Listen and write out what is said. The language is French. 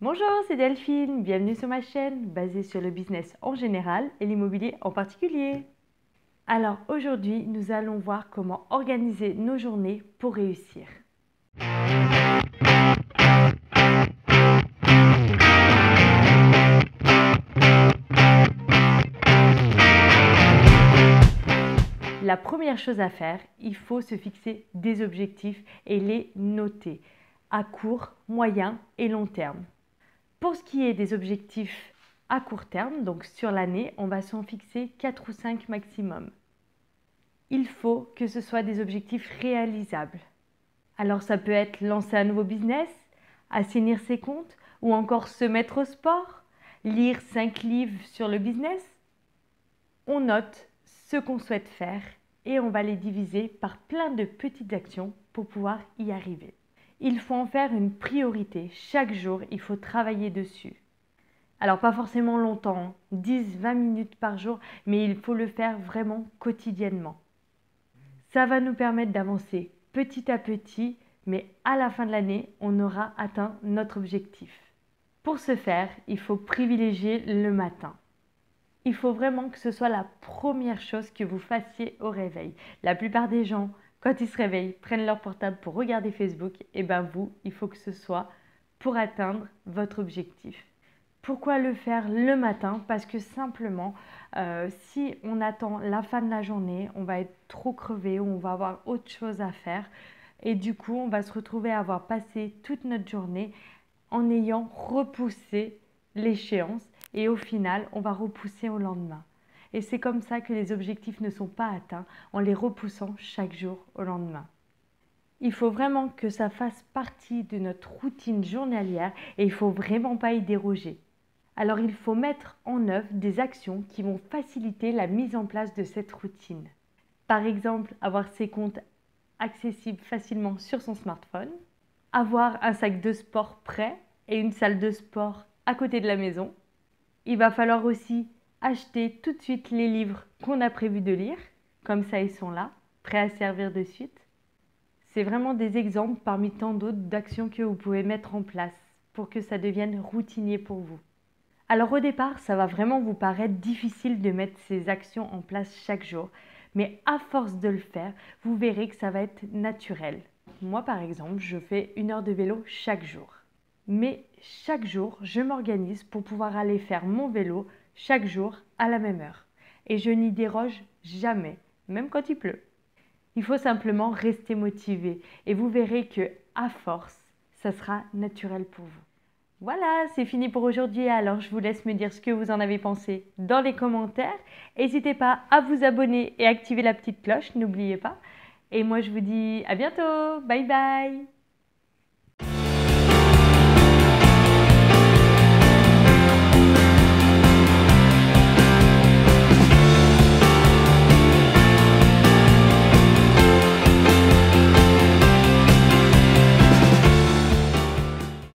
Bonjour, c'est Delphine, bienvenue sur ma chaîne basée sur le business en général et l'immobilier en particulier. Alors aujourd'hui, nous allons voir comment organiser nos journées pour réussir. La première chose à faire, il faut se fixer des objectifs et les noter à court, moyen et long terme. Pour ce qui est des objectifs à court terme, donc sur l'année, on va s'en fixer 4 ou 5 maximum. Il faut que ce soit des objectifs réalisables. Alors ça peut être lancer un nouveau business, assainir ses comptes ou encore se mettre au sport, lire 5 livres sur le business. On note ce qu'on souhaite faire et on va les diviser par plein de petites actions pour pouvoir y arriver. Il faut en faire une priorité. Chaque jour, il faut travailler dessus. Alors pas forcément longtemps, 10-20 minutes par jour, mais il faut le faire vraiment quotidiennement. Ça va nous permettre d'avancer petit à petit, mais à la fin de l'année, on aura atteint notre objectif. Pour ce faire, il faut privilégier le matin. Il faut vraiment que ce soit la première chose que vous fassiez au réveil. La plupart des gens, quand ils se réveillent, prennent leur portable pour regarder Facebook. Et bien vous, il faut que ce soit pour atteindre votre objectif. Pourquoi le faire le matin? Parce que simplement, si on attend la fin de la journée, on va être trop crevé ou on va avoir autre chose à faire. Et du coup, on va se retrouver à avoir passé toute notre journée en ayant repoussé l'échéance. Et au final, on va repousser au lendemain. Et c'est comme ça que les objectifs ne sont pas atteints, en les repoussant chaque jour au lendemain. Il faut vraiment que ça fasse partie de notre routine journalière et il ne faut vraiment pas y déroger. Alors il faut mettre en œuvre des actions qui vont faciliter la mise en place de cette routine. Par exemple, avoir ses comptes accessibles facilement sur son smartphone, avoir un sac de sport prêt et une salle de sport à côté de la maison. Il va falloir aussi acheter tout de suite les livres qu'on a prévu de lire, comme ça ils sont là, prêts à servir de suite. C'est vraiment des exemples parmi tant d'autres d'actions que vous pouvez mettre en place pour que ça devienne routinier pour vous. Alors au départ, ça va vraiment vous paraître difficile de mettre ces actions en place chaque jour, mais à force de le faire, vous verrez que ça va être naturel. Moi par exemple, je fais 1 heure de vélo chaque jour. Mais chaque jour, je m'organise pour pouvoir aller faire mon vélo chaque jour à la même heure. Et je n'y déroge jamais, même quand il pleut. Il faut simplement rester motivé et vous verrez que à force, ça sera naturel pour vous. Voilà, c'est fini pour aujourd'hui. Alors je vous laisse me dire ce que vous en avez pensé dans les commentaires. N'hésitez pas à vous abonner et activer la petite cloche, n'oubliez pas. Et moi je vous dis à bientôt. Bye bye.